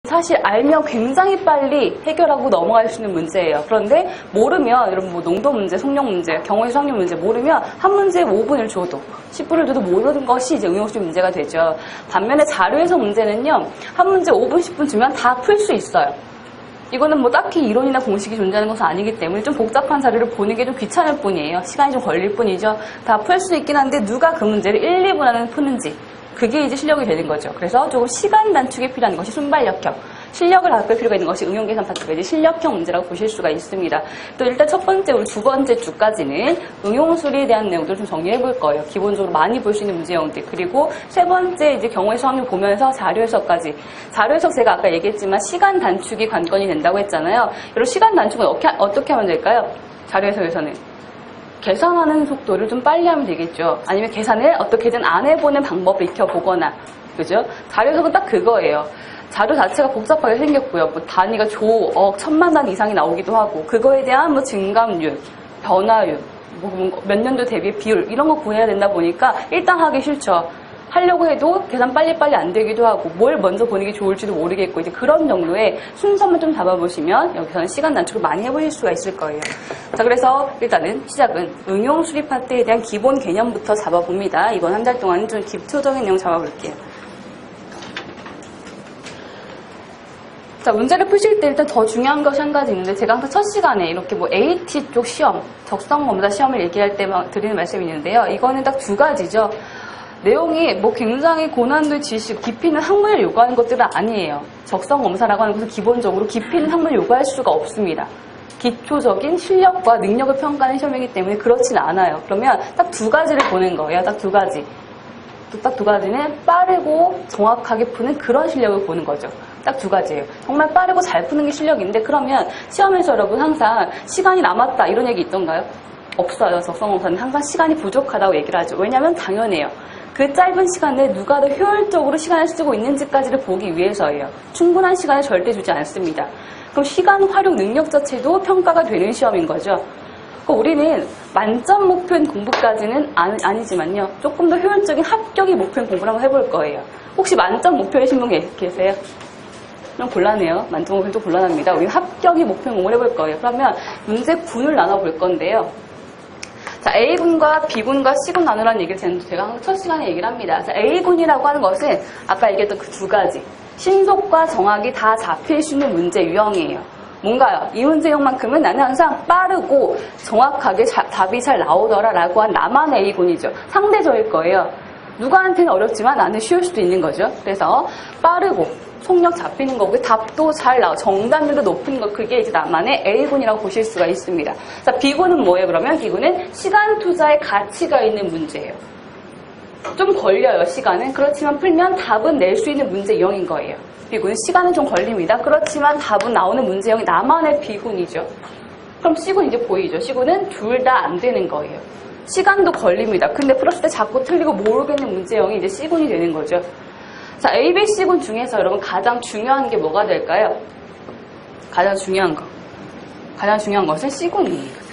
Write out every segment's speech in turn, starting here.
사실 알면 굉장히 빨리 해결하고 넘어갈 수 있는 문제예요. 그런데 모르면, 여러분 뭐 농도 문제, 속력 문제, 경우의 수학률 문제 모르면 한 문제에 5분을 줘도 10분을 줘도 모르는 것이 이제 응용수리 문제가 되죠. 반면에 자료에서 문제는요, 한 문제 5분, 10분 주면 다 풀 수 있어요. 이거는 뭐 딱히 이론이나 공식이 존재하는 것은 아니기 때문에 좀 복잡한 자료를 보는 게 좀 귀찮을 뿐이에요. 시간이 좀 걸릴 뿐이죠. 다 풀 수 있긴 한데 누가 그 문제를 1, 2분 안에 푸는지, 그게 이제 실력이 되는 거죠. 그래서 조금 시간 단축이 필요한 것이 순발력형, 실력을 갖을 필요가 있는 것이 응용계산 파트가 이제 실력형 문제라고 보실 수가 있습니다. 또 일단 첫 번째, 우리 두 번째 주까지는 응용수리에 대한 내용들을 좀 정리해 볼 거예요. 기본적으로 많이 볼 수 있는 문제형들. 그리고 세 번째, 이제 경우의 수학률 보면서 자료 해석까지. 자료 해석 제가 아까 얘기했지만 시간 단축이 관건이 된다고 했잖아요. 여러분 시간 단축은 어떻게 하면 될까요? 자료 해석에서는. 계산하는 속도를 좀 빨리 하면 되겠죠. 아니면 계산을 어떻게든 안 해보는 방법을 익혀보거나, 그죠? 자료 해석은 딱 그거예요. 자료 자체가 복잡하게 생겼고요. 뭐 단위가 조, 억, 천만 단위 이상이 나오기도 하고, 그거에 대한 뭐 증감률, 변화율, 뭐 몇 년도 대비 비율, 이런 거 구해야 된다 보니까 일단 하기 싫죠. 하려고 해도 계산 빨리빨리 안 되기도 하고, 뭘 먼저 보는 게 좋을지도 모르겠고, 이제 그런 정도의 순서만 좀 잡아보시면 여기서는 시간 단축을 많이 해보실 수가 있을 거예요. 자, 그래서 일단은 시작은 응용 수리 파트에 대한 기본 개념부터 잡아봅니다. 이번 한 달 동안 좀 기초적인 내용 잡아볼게요. 자, 문제를 푸실 때 일단 더 중요한 것이 한 가지 있는데, 제가 항상 첫 시간에 이렇게 뭐 AT 쪽 시험, 적성검사 시험을 얘기할 때 드리는 말씀이 있는데요. 이거는 딱 두 가지죠. 내용이 뭐 굉장히 고난도의 지식, 깊이 있는 학문을 요구하는 것들은 아니에요. 적성검사라고 하는 것은 기본적으로 깊이 있는 학문을 요구할 수가 없습니다. 기초적인 실력과 능력을 평가하는 시험이기 때문에 그렇진 않아요. 그러면 딱 두 가지를 보는 거예요. 딱 두 가지. 딱 두 가지는 빠르고 정확하게 푸는 그런 실력을 보는 거죠. 딱 두 가지예요. 정말 빠르고 잘 푸는 게 실력인데, 그러면 시험에서 여러분 항상 시간이 남았다 이런 얘기 있던가요? 없어요. 적성검사는 항상 시간이 부족하다고 얘기를 하죠. 왜냐하면 당연해요. 그 짧은 시간에 누가 더 효율적으로 시간을 쓰고 있는지까지를 보기 위해서예요. 충분한 시간을 절대 주지 않습니다. 그럼 시간 활용 능력 자체도 평가가 되는 시험인 거죠. 우리는 만점 목표인 공부까지는 아니지만요. 조금 더 효율적인 합격이 목표인 공부를 한번 해볼 거예요. 혹시 만점 목표이신 분 계세요? 좀 곤란해요. 만점 목표는 좀 곤란합니다. 우리는 합격이 목표인 공부를 해볼 거예요. 그러면 문제군을 나눠볼 건데요. 자, A군과 B군과 C군 나누라는 얘기를 제가 항상 첫 시간에 얘기를 합니다. 자, A군이라고 하는 것은 아까 얘기했던 그 두 가지. 신속과 정확이 다 잡힐 수 있는 문제 유형이에요. 뭔가요? 이 문제형만큼은 나는 항상 빠르고 정확하게 답이 잘 나오더라 라고 한 나만의 A군이죠. 상대적일 거예요. 누구한테는 어렵지만 나는 쉬울 수도 있는 거죠. 그래서 빠르고 속력 잡히는 거고 답도 잘 나와, 정답률도 높은 거, 그게 이제 나만의 A군이라고 보실 수가 있습니다. 자, B군은 뭐예요? 그러면 B군은 시간 투자의 가치가 있는 문제예요. 좀 걸려요, 시간은. 그렇지만 풀면 답은 낼 수 있는 문제 유형인 거예요. B군은 시간은 좀 걸립니다. 그렇지만 답은 나오는 문제형이 나만의 B군이죠. 그럼 C군 이제 보이죠? C군은 둘 다 안 되는 거예요. 시간도 걸립니다. 근데 풀었을 때 자꾸 틀리고 모르겠는 문제형이 이제 C군이 되는 거죠. 자, A, B, C군 중에서 여러분 가장 중요한 게 뭐가 될까요? 가장 중요한 것은 C군입니다.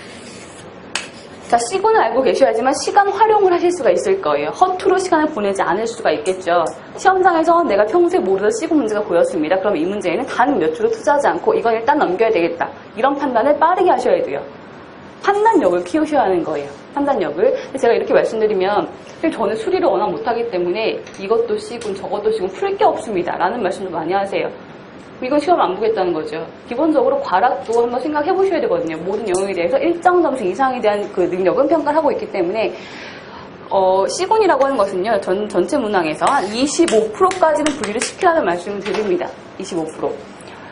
자, C군을 알고 계셔야지만 시간 활용을 하실 수가 있을 거예요. 허투루 시간을 보내지 않을 수가 있겠죠. 시험장에서 내가 평소에 모르던 C군 문제가 보였습니다. 그럼 이 문제에는 단 몇 초도 투자하지 않고 이건 일단 넘겨야 되겠다. 이런 판단을 빠르게 하셔야 돼요. 판단력을 키우셔야 하는 거예요. 판단력을. 제가 이렇게 말씀드리면 저는 수리를 워낙 못하기 때문에 이것도 C군 저것도 C군 풀 게 없습니다 라는 말씀도 많이 하세요. 이건 시험 안 보겠다는 거죠. 기본적으로 과락도 한번 생각해 보셔야 되거든요. 모든 영역에 대해서 일정 점수 이상에 대한 그 능력은 평가를 하고 있기 때문에 C군이라고 하는 것은요. 전체 문항에서 한 25%까지는 분리를 시키라는 말씀을 드립니다. 25%.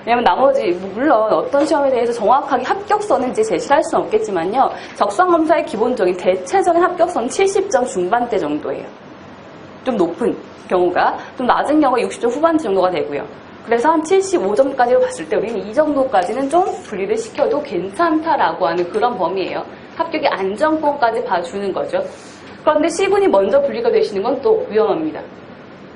왜냐면 나머지 물론 어떤 시험에 대해서 정확하게 합격선은 이제 제시를 할 수는 없겠지만요. 적성검사의 기본적인 대체적인 합격선은 70점 중반대 정도예요. 좀 높은 경우가, 좀 낮은 경우가 60점 후반대 정도가 되고요. 그래서 한 75점까지로 봤을 때 우리는 이 정도까지는 좀 분리를 시켜도 괜찮다라고 하는 그런 범위예요. 합격의 안정권까지 봐주는 거죠. 그런데 C군이 먼저 분리가 되시는 건 또 위험합니다.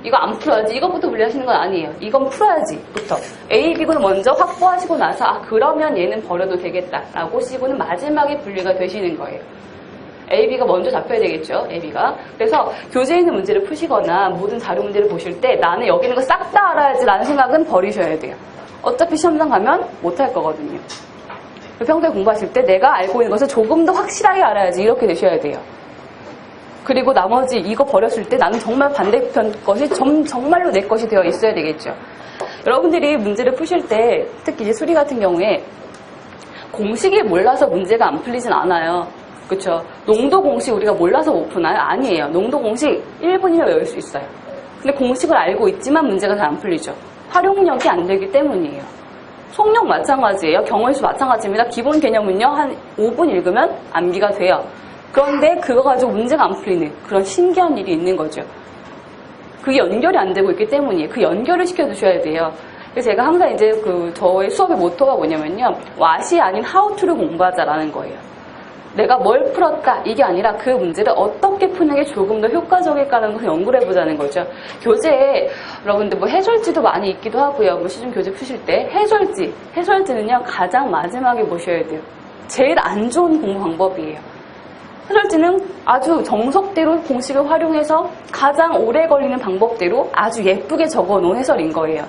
이거 안 풀어야지, 이것부터 분리하시는 건 아니에요. 이건 풀어야지부터. A, B군을 먼저 확보하시고 나서 그러면 얘는 버려도 되겠다라고 C군은 마지막에 분리가 되시는 거예요. A, B가 먼저 잡혀야 되겠죠. A, B가. 그래서 교재에 있는 문제를 푸시거나 모든 자료 문제를 보실 때 나는 여기 있는 거 싹 다 알아야지라는 생각은 버리셔야 돼요. 어차피 시험장 가면 못할 거거든요. 평소에 공부하실 때 내가 알고 있는 것을 조금 더 확실하게 알아야지 이렇게 되셔야 돼요. 그리고 나머지 이거 버렸을 때 나는 정말 반대편 것이 정말로 내 것이 되어 있어야 되겠죠. 여러분들이 문제를 푸실 때 특히 이제 수리 같은 경우에 공식이 몰라서 문제가 안 풀리진 않아요. 그렇죠? 농도 공식 우리가 몰라서 못 푸나요? 아니에요. 농도 공식 1분이면 외울 수 있어요. 근데 공식을 알고 있지만 문제가 잘 안 풀리죠. 활용력이 안 되기 때문이에요. 속력 마찬가지예요. 경월수 마찬가지입니다. 기본 개념은요. 한 5분 읽으면 암기가 돼요. 그런데 그거 가지고 문제가 안 풀리는 그런 신기한 일이 있는 거죠. 그게 연결이 안 되고 있기 때문이에요. 그 연결을 시켜주셔야 돼요. 그래서 제가 항상 이제 저의 수업의 모토가 뭐냐면요. what이 아닌 how to를 공부하자라는 거예요. 내가 뭘 풀었다 이게 아니라 그 문제를 어떻게 푸는 게 조금 더 효과적일까라는 것을 연구를 해보자는 거죠. 교재에 여러분들 뭐 해설지도 많이 있기도 하고요. 뭐 시중 교재 푸실 때 해설지는요 가장 마지막에 보셔야 돼요. 제일 안 좋은 공부 방법이에요. 해설지는 아주 정석대로 공식을 활용해서 가장 오래 걸리는 방법대로 아주 예쁘게 적어놓은 해설인 거예요.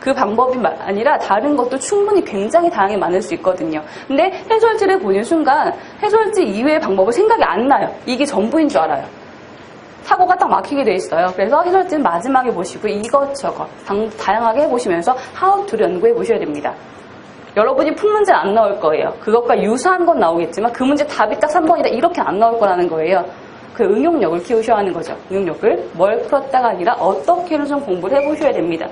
그 방법이 아니라 다른 것도 충분히 굉장히 다양하게 많을 수 있거든요. 근데 해설지를 보는 순간 해설지 이외의 방법을 생각이 안 나요. 이게 전부인 줄 알아요. 사고가 딱 막히게 돼 있어요. 그래서 해설지는 마지막에 보시고 이것저것 다양하게 해보시면서 how to를 연구해 보셔야 됩니다. 여러분이 푼 문제는 안 나올 거예요. 그것과 유사한 건 나오겠지만 그 문제 답이 딱 3번이다 이렇게 안 나올 거라는 거예요. 그 응용력을 키우셔야 하는 거죠. 응용력을 뭘 풀었다가 아니라 어떻게는 좀 공부를 해보셔야 됩니다.